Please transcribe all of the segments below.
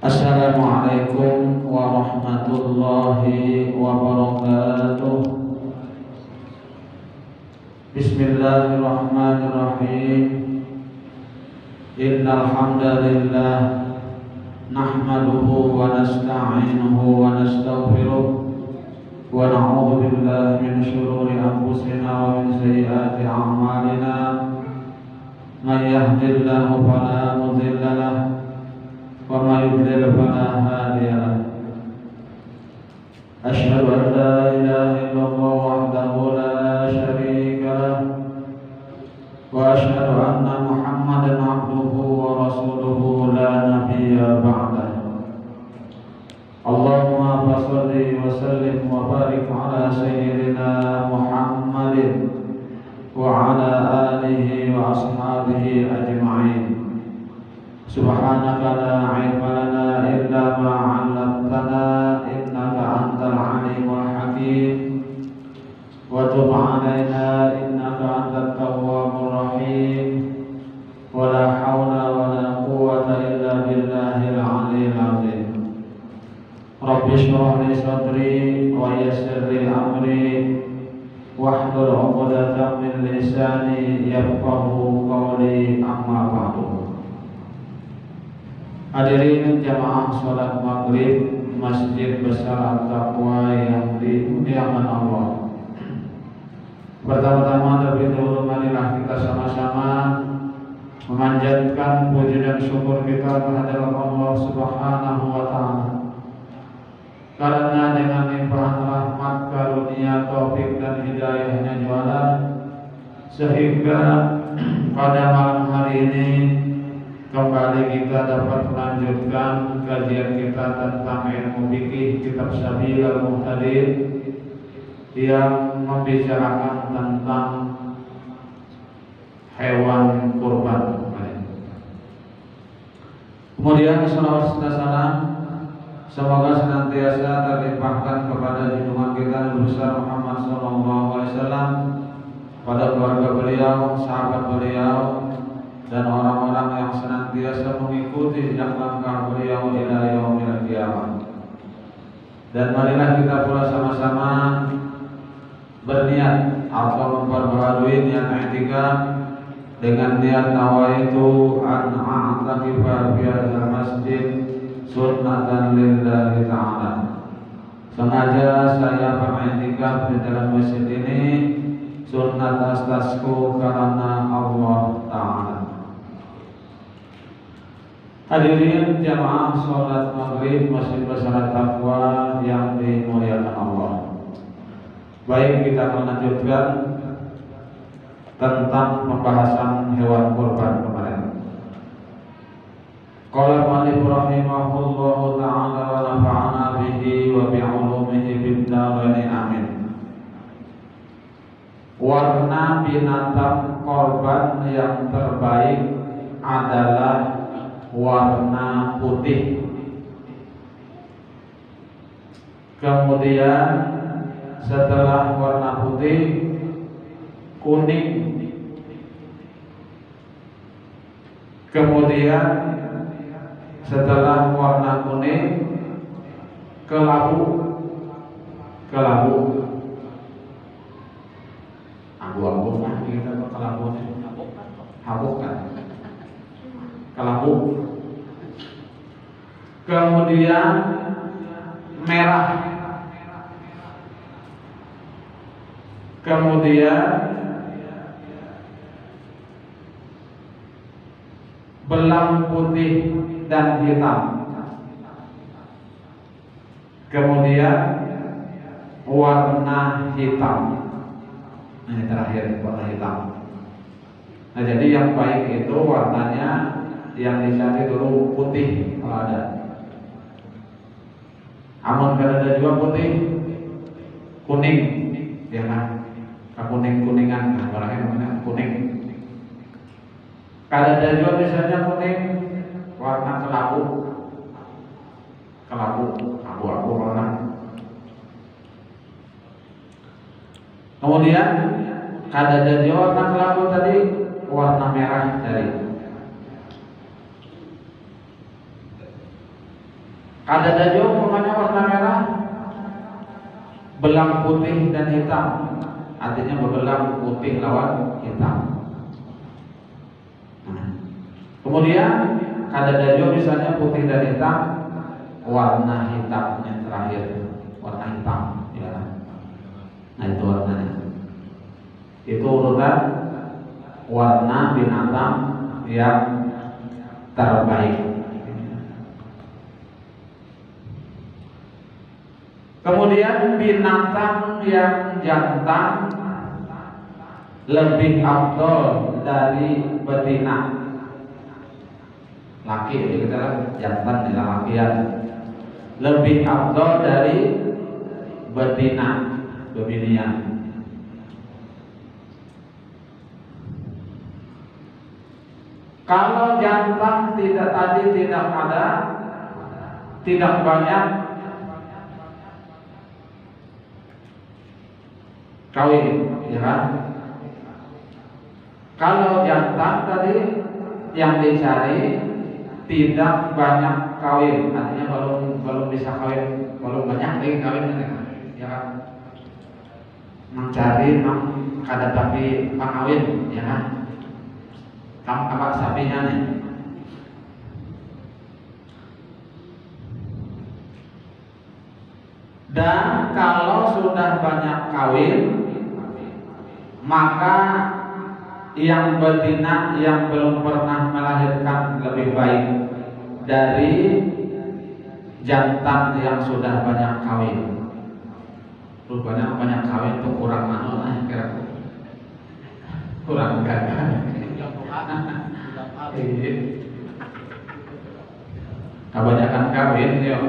Assalamualaikum warahmatullahi wabarakatuh. Bismillahirrahmanirrahim. Innal hamdalillah nahmaduhu wa nasta'inuhu wa nastaghfiruh wa na'udzu billahi min shururi anfusina wa min sayyiati a'malina. May yahdihillahu fala mudilla lahu wa may yudlil fala hadiya lahu. Asyhadu an la ilaha illallah wahdahu la syarika lahu wa asyhadu anna Muhammadan abduhu wa rasuluhu la nabiyya ba'dahu. Allahumma shalli wa sallim wa barik ala sayyidina Muhammadin wa ala alihi wa ashabihi ajma'in. Subhanaka la ilma lana illa ma 'allamtana innaka antal alimul hakim wa tub 'alaina innaka antat tawwabur rahim wa la haula wa la quwwata illa billahil 'aliyyil 'azim. Rabbi shrah li sadri wa yassir li amri wahlul 'uqdatam min lisani yafqahu qawli, amma ba'du. Hadirin jamaah salat maghrib Masjid Besar At-Taqwa yang dimuliakan Allah. Pertama-tama terlebih dahulu marilah kita sama-sama memanjatkan puji dan syukur kita kehadirat Allah Subhanahu wa taala. Karena dengan limpahan rahmat, karunia, taufik dan hidayahnya jualan, sehingga pada malam hari ini kembali kita dapat melanjutkan kajian kita tentang ilmu fikih kitab Sabilul Muhtadin yang membicarakan tentang hewan kurban. Kemudian salawat serta salam semoga senantiasa terlimpahkan kepada junjungan kita Nabi besar Muhammad SAW, pada keluarga beliau, sahabat beliau, dan orang-orang yang senantiasa mengikuti jejak langkah beliau ila yaumil qiyamah. Dan marilah kita pula sama-sama berniat atau memperbaharui niat i'tikaf dengan niat nawaitu an a'takifa fi hadzal masjid sunnatan lillahi ta'ala. Sengaja saya beriktikaf di dalam masjid ini sunnat atasku karena Allah Ta'ala. Hadirin jamaah sholat maghrib Masjid Besar Taqwa yang dimuliakan Allah. Baik, kita akan lanjutkan tentang pembahasan hewan kurban kemarin. Qala Malik rahimahullahu ta'ala wa nafa'ana bihi wa bi'ulumihi bid-darain amin. Warna binatang korban yang terbaik adalah warna putih. Kemudian setelah warna putih, kuning. Kemudian setelah warna kuning, kelabu. Abu-abu kan kita kelabu ini. Habuk kan? Kelabu. Kemudian merah. Kemudian belang putih dan hitam. Kemudian warna hitam. Ini terakhir warna hitam. Nah, jadi yang baik itu warnanya yang dicari dulu putih kalau ada. Amun kalau ada juga putih, kuning, ya kan? Kuning-kuningan, nah orangnya namanya kuning. Kalau ada juga misalnya kuning warna kelabu, abu-abu warna. Kemudian kalau ada juga warna kelabu tadi warna merah dari. Kadadajo umpamanya warna merah, belang putih dan hitam, artinya bebelang putih lawan hitam. Kemudian kadadajo misalnya putih dan hitam, warna hitam yang terakhir, warna hitam, ya. Nah itu warnanya. Itu urutan warna binatang yang terbaik. Kemudian binatang yang jantan lebih afdol dari betina. Laki jadi kita jantan adalah lakian. Lebih afdol dari betina, bebinian. Kalau jantan tidak ada, tidak banyak kawin, ya kan? Kalau jantan tadi yang dicari tidak banyak kawin, artinya belum bisa kawin, belum banyak lagi kawin, ya kan? Mencari kada tapi pangawin, ya kan? Apa sapinya nih? Dan kalau sudah banyak kawin, maka yang betina yang belum pernah melahirkan lebih baik dari jantan yang sudah banyak kawin. Rupanya banyak kawin itu kurang kira-kira kurang gagah. Kebanyakan kawin, yuk.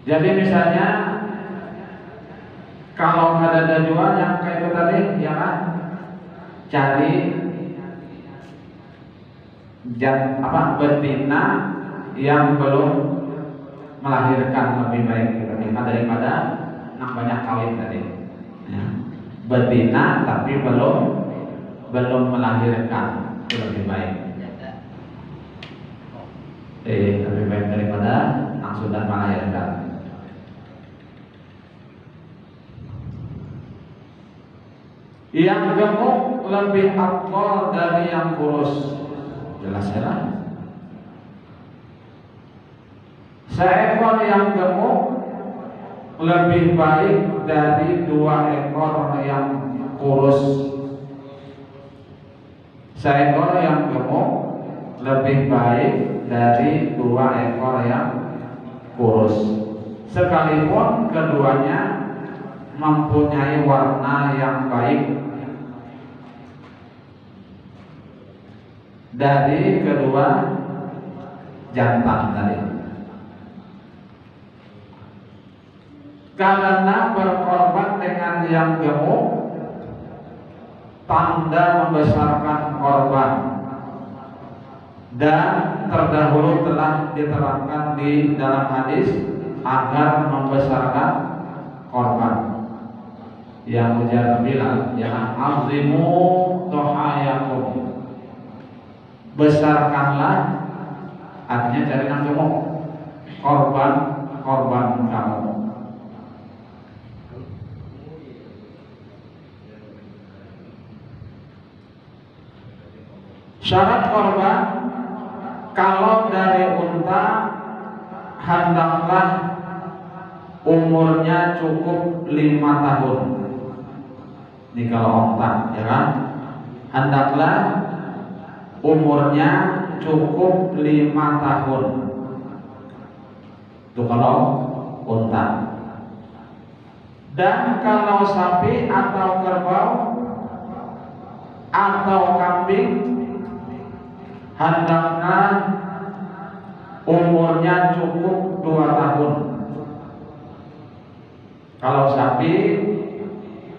Jadi misalnya kalau ada jual yang kayak itu tadi, ya kan, cari betina yang belum melahirkan lebih baik daripada yang banyak kawin tadi. Ya. Betina tapi belum melahirkan itu lebih baik. Lebih baik daripada yang sudah melahirkan. Yang gemuk lebih afdal dari yang kurus. Jelas ya? Seekor yang gemuk lebih baik dari 2 ekor yang kurus. Seekor yang gemuk lebih baik dari 2 ekor yang kurus. Sekalipun keduanya mempunyai warna yang baik dari kedua jantan tadi. Karena berkorban dengan yang gemuk tanda membesarkan korban, dan terdahulu telah diterangkan di dalam hadis agar membesarkan korban. Yang ujar Bilal, yang azimu dohayakum, besarkanlah, artinya cari yang gemuk, korban kamu. Syarat korban, kalau dari unta hendaklah umurnya cukup 5 tahun. Ini kalau unta, ya kan? Hendaklah umurnya cukup 5 tahun. Itu kalau unta. Dan kalau sapi atau kerbau atau kambing, hendaknya umurnya cukup 2 tahun. Kalau sapi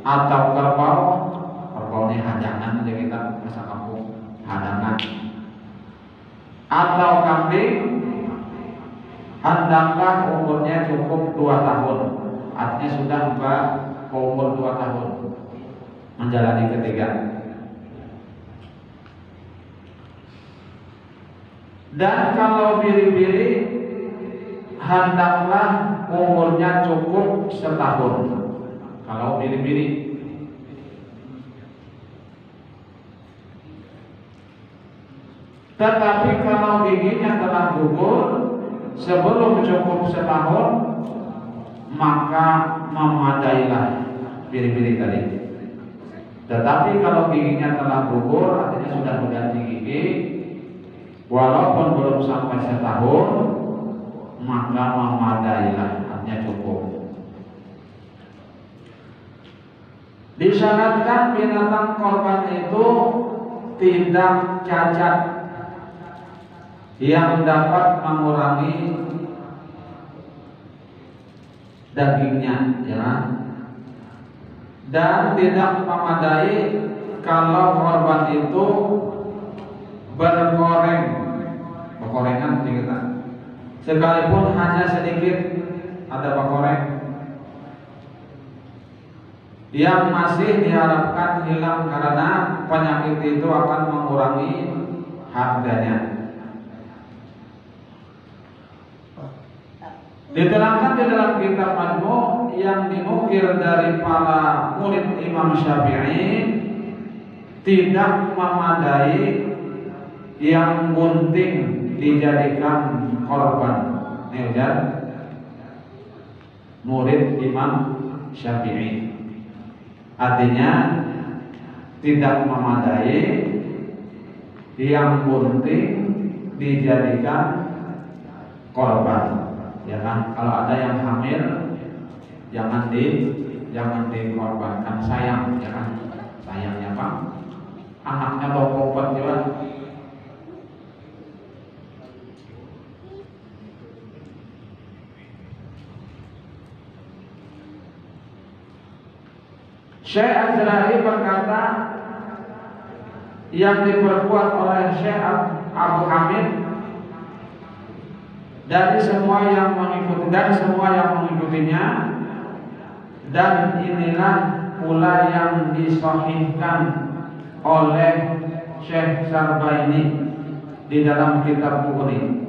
atau kerbau ini hadangan aja kita bahasa kampung, hadangan. Atau kambing, hendaklah umurnya cukup 2 tahun. Artinya sudah umur 2 tahun menjalani 3. Dan kalau biri-biri hendaklah umurnya cukup setahun. Kalau biri-biri. Tetapi kalau giginya telah gugur sebelum cukup setahun, maka memadailah biri-biri tadi. Tetapi kalau giginya telah gugur, artinya sudah berganti gigi, walaupun belum sampai setahun, maka memadailah, artinya cukup. Disyaratkan binatang korban itu tidak cacat yang dapat mengurangi dagingnya, ya, dan tidak memadai kalau korban itu berkorengan kita, sekalipun hanya sedikit ada berkoreng, yang masih diharapkan hilang karena penyakit itu akan mengurangi harganya. Diterangkan di dalam kitab Majmu' yang dinukil dari para murid Imam Syafi'i, tidak memadai yang gunting dijadikan korban. Ini ujar murid Imam Syafi'i. Artinya tidak memadai yang gunting dijadikan korban. Ya kan, kalau ada yang hamil jangan dikorbankan, sayang, ya kan, sayangnya Pak, anaknya lompat juga. Syekh Azra'i berkata, yang diperbuat oleh Syekh Abu Hamid dari semua yang mengikutinya, dan inilah pula yang disahihkan oleh Syekh Sarbaini di dalam kitab Mughni.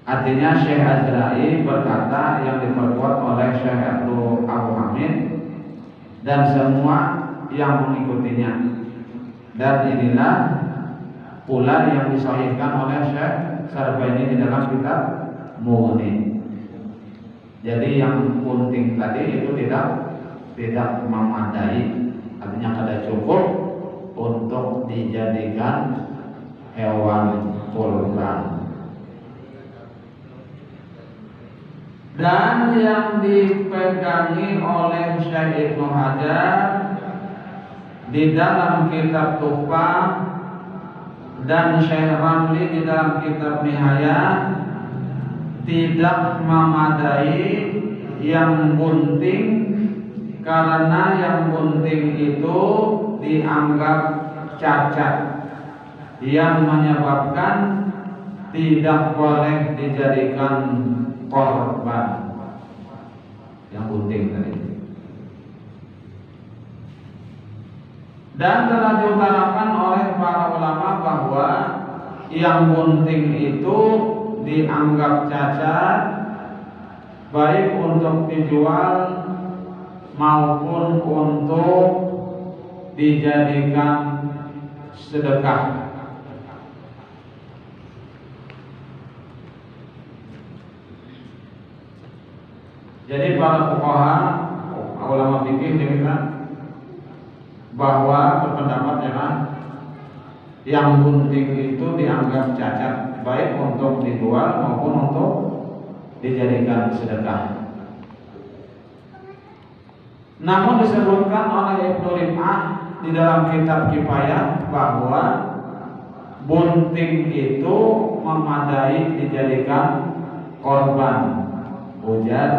Artinya Syekh Azra'i berkata yang diperbuat oleh Syekh Abu Hamid dan semua yang mengikutinya, dan inilah pula yang disahihkan oleh Syekh Sarbaini di dalam kitab Mughni. Jadi yang gunting tadi itu tidak memadai, artinya kada cukup untuk dijadikan hewan kurban. Dan yang dipegangi oleh Syekh Ibnu Hajar di dalam kitab Tuhfah dan Syekh Ramli di dalam kitab Nihayah, tidak memadai yang gunting, karena yang gunting itu dianggap cacat yang menyebabkan tidak boleh dijadikan korban. Yang gunting tadi. Dan telah diutarakan oleh para ulama bahwa yang gunting itu dianggap cacat baik untuk dijual maupun untuk dijadikan sedekah. Jadi para fuqaha, ulama fikih dikatakan bahwa berpendapat yang gunting itu dianggap cacat baik untuk dijual maupun untuk dijadikan sedekah. Namun disebutkan oleh Ibnu Rim'ah di dalam kitab Kifayah bahwa gunting itu memadai dijadikan korban. Ujar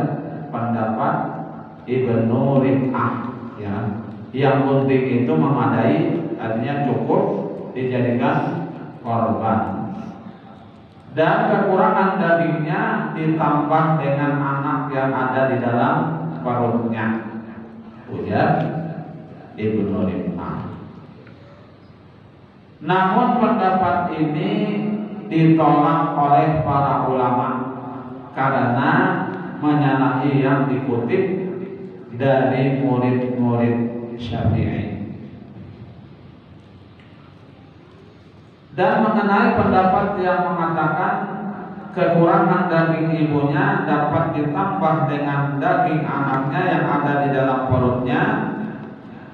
pendapat Ibnu Rim'ah, ya. Yang gunting itu memadai, artinya cukup dijadikan korban. Dan kekurangan dagingnya ditambah dengan anak yang ada di dalam perutnya. Ujar Ibnu Rim'ah. Namun pendapat ini ditolak oleh para ulama karena menyalahi yang dikutip dari murid-murid Syafi'i. Dan mengenai pendapat yang mengatakan kekurangan daging ibunya dapat ditambah dengan daging anaknya yang ada di dalam perutnya,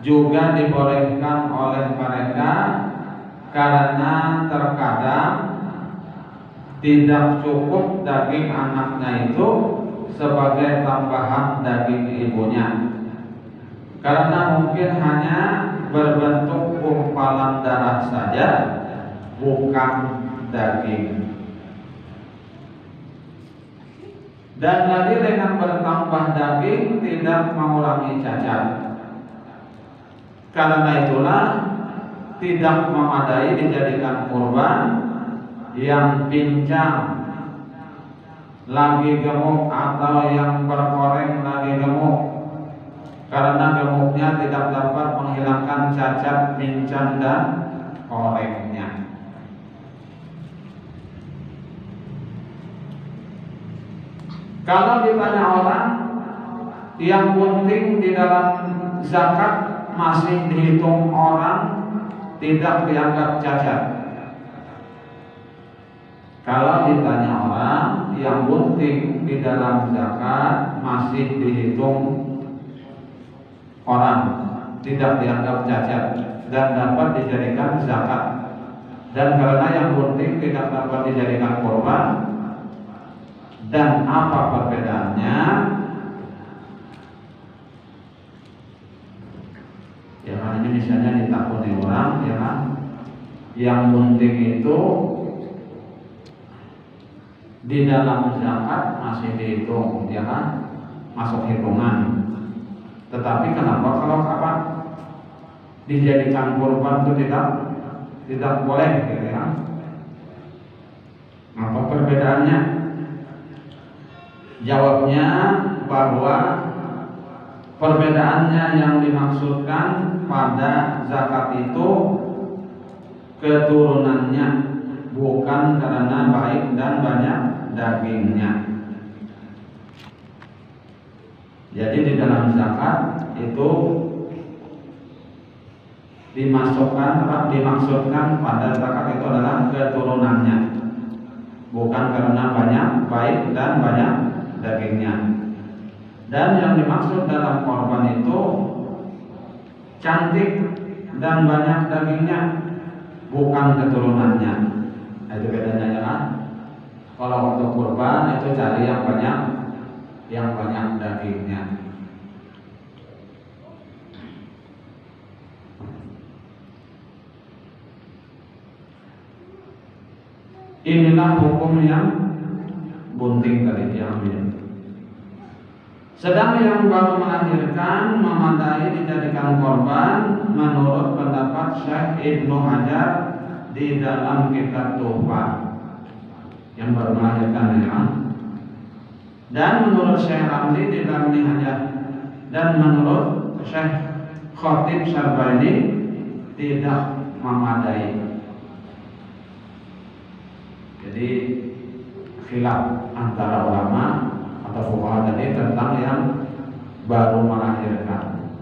juga dibolehkan oleh mereka karena terkadang tidak cukup daging anaknya itu sebagai tambahan daging ibunya, karena mungkin hanya berbentuk gumpalan darah saja, bukan daging. Dan lagi dengan bertambah daging tidak mengurangi cacat. Karena itulah tidak memadai dijadikan kurban yang pincang lagi gemuk atau yang berkoreng lagi gemuk, karena gemuknya tidak dapat menghilangkan cacat, pincang dan korengnya. Kalau ditanya orang yang penting di dalam zakat masih dihitung orang, tidak dianggap cacat. Kalau ditanya orang yang bunting di dalam zakat masih dihitung orang, tidak dianggap cacat dan dapat dijadikan zakat. Dan karena yang bunting tidak dapat dijadikan korban, dan apa perbedaannya? Ya kan, ini misalnya ditakuni orang, ya kan, yang bunting itu di dalam zakat masih dihitung, ya kan, masuk hitungan. Tetapi kenapa kalau kapan dijadikan kurban itu tidak boleh, gitu ya? Apa perbedaannya? Jawabnya bahwa perbedaannya yang dimaksudkan pada zakat itu keturunannya, bukan karena baik dan banyak dagingnya. Jadi di dalam zakat itu dimaksudkan pada zakat itu adalah keturunannya, bukan karena banyak baik dan banyak dagingnya. Dan yang dimaksud dalam korban itu cantik dan banyak dagingnya, bukan keturunannya. Itu bedanya, ya kan? Kalau untuk kurban itu cari yang banyak dagingnya. Inilah hukum yang bunting tadi diambil. Sedang yang baru melahirkan memadai dijadikan korban menurut pendapat Syekh Ibnu Hajar di dalam kitab Tuhfah. Yang baru melahirkan, ya. Dan menurut Syekh Ramli di dalam Nihayah, dan menurut Syekh Khatib Syarbaini tidak memadai. Jadi khilaf antara ulama atau fuqaha tadi tentang yang baru melahirkan.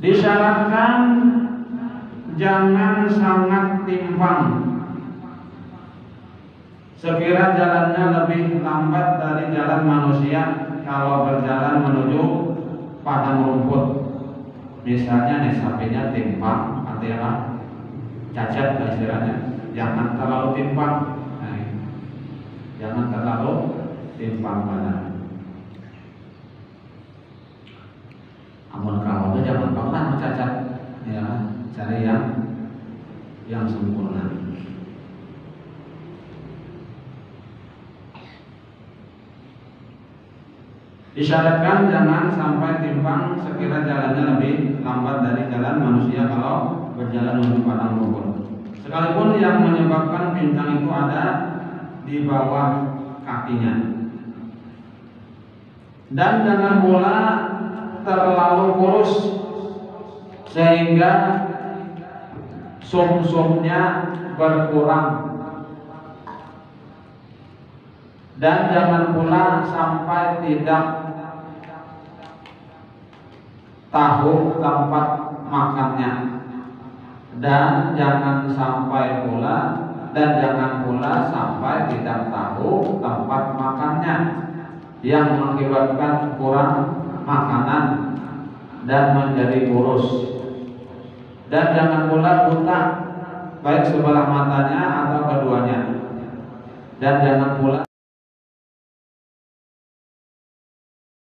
Disyaratkan jangan sangat timpang. Sekira jalannya lebih lambat dari jalan manusia kalau berjalan menuju padang rumput. Misalnya nih, sapinya timpang, artinya cacat istilahnya. Jangan terlalu timpang, jangan terlalu timpang badan. Amun kalau itu jangan pernah cacat, ya, cari yang sempurna. Disyaratkan jangan sampai timpang sekira jalannya lebih lambat dari jalan manusia kalau berjalan menuju padang rumput. Sekalipun yang menyebabkan pincang itu ada di bawah kakinya. Dan jangan pula terlalu kurus sehingga sum-sumnya berkurang, dan jangan pula sampai tidak tahu tempat makannya, dan jangan pula sampai tidak tahu tempat makannya yang mengakibatkan kurang makanan dan menjadi kurus. Dan jangan pula buta baik sebelah matanya atau keduanya, dan jangan pula